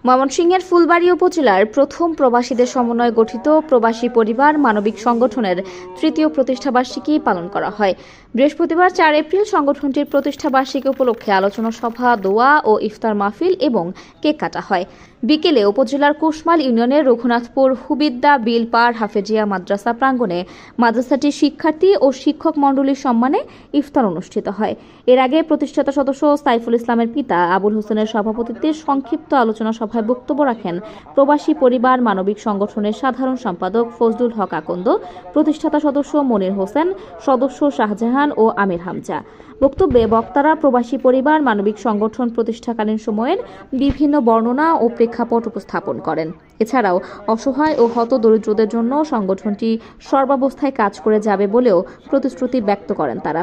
ময়মনসিংহের ফুলবাড়ী উপজেলার প্রথম প্রবাসীদের সমন্বয়ে গঠিত প্রবাসী পরিবার মানবিক সংগঠনের তৃতীয় প্রতিষ্ঠাবার্ষিকী পালন করা হয়। বৃহস্পতিবার ৪ এপ্রিল সংগঠনটির প্রতিষ্ঠাবার্ষিকী উপলক্ষে আলোচনা সভা, দোয়া ও ইফতার মাহফিল এবং কেক কাটা হয়। বিকেলে উপজেলার কুশমাল ইউনিয়নের রঘুনাথপুর হুবিদ্দা বিলপাড় হাফেজিয়া মাদ্রাসা প্রাঙ্গণে মাদ্রাসাটির শিক্ষার্থী ও শিক্ষক মণ্ডলীর সম্মানে ইফতার অনুষ্ঠিত হয়। এর আগে প্রতিষ্ঠাতা সদস্য সাইফুল ইসলামের পিতা আবুল হোসেনের সভাপতিত্বে সংক্ষিপ্ত আলোচনা সভায় বক্তব্য রাখেন প্রবাসী পরিবার মানবিক সংগঠনের সাধারণ সম্পাদক ফজলুল হক আকন্দ, প্রতিষ্ঠাতা সদস্য মনির হোসেন, সদস্য শাহজাহান ও আমির হামজা। বক্তব্যে বক্তারা প্রবাসী পরিবার মানবিক সংগঠন প্রতিষ্ঠাকালীন সময়ের বিভিন্ন বর্ণনা ও প্রেক্ষাপট উপস্থাপন করেন। এছাড়াও অসহায় ও হতদরিদ্রদের জন্য সংগঠনটি সর্বাবস্থায় কাজ করে যাবে বলেও প্রতিশ্রুতি ব্যক্ত করেন তারা।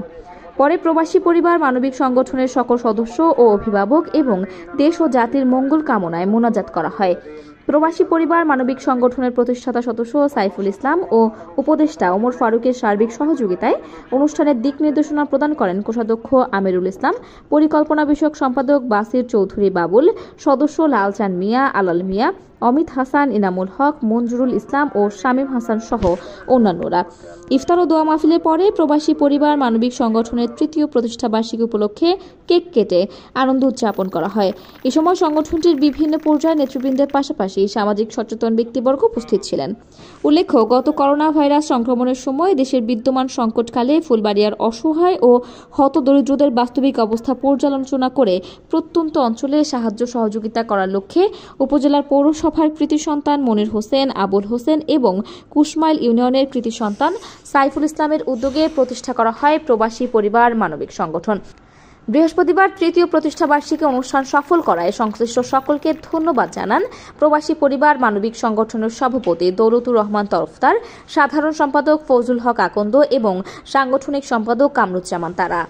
পরে প্রবাসী পরিবার মানবিক সংগঠনের সকল সদস্য ও অভিভাবক এবং দেশ ও জাতির মঙ্গল কামনায় মোনাজাত করা হয়। প্রবাসী পরিবার মানবিক সংগঠনের প্রতিষ্ঠাতা সদস্য সাইফুল ইসলাম ও উপদেষ্টা ওমর ফারুকের সার্বিক সহযোগিতায় অনুষ্ঠানের দিক নির্দেশনা প্রদান করেন কোষাধ্যক্ষ আমিরুল ইসলাম, পরিকল্পনা বিষয়ক সম্পাদক বাসির চৌধুরী বাবুল, সদস্য লালচান মিয়া, আলাল মিয়া, অমিত হাসান, ইনামুল হক, মঞ্জুরুল ইসলাম ও শামীম হাসান সহ অন্যান্যরা। ইফতার ও দোয়া মাহফিলের পরে প্রবাসী পরিবার মানবিক সংগঠনের তৃতীয় প্রতিষ্ঠাবার্ষিকী উপলক্ষে কেক কেটে আনন্দ উদযাপন করা হয়। এ সময় সংগঠনটির বিভিন্ন পর্যায়ের নেতৃবৃন্দের পাশাপাশি সামাজিক সচেতন ব্যক্তিবর্গ উপস্থিত ছিলেন। উল্লেখ্য, গত করোনা ভাইরাস সংক্রমণের সময় দেশের বিদ্যমান সংকটকালে ফুলবাড়িয়ার অসহায় ও হতদরিদ্রদের বাস্তবিক অবস্থা পর্যালোচনা করে প্রত্যন্ত অঞ্চলে সাহায্য সহযোগিতা করার লক্ষ্যে উপজেলার পৌরসভার কৃতি সন্তান মনির হোসেন, আবুল হোসেন এবং কুশমাইল ইউনিয়নের কৃতি সন্তান সাইফুল ইসলামের উদ্যোগে প্রতিষ্ঠা করা হয় প্রবাসী পরিবার মানবিক সংগঠন। বৃহস্পতিবার তৃতীয় প্রতিষ্ঠাবার্ষিকী অনুষ্ঠান সফল করায় সংশ্লিষ্ট সকলকে ধন্যবাদ জানান প্রবাসী পরিবার মানবিক সংগঠনের সভাপতি দৌলতুর রহমান তরফদার, সাধারণ সম্পাদক ফজলুল হক আকন্দ এবং সাংগঠনিক সম্পাদক কামরুজ্জামান তারা।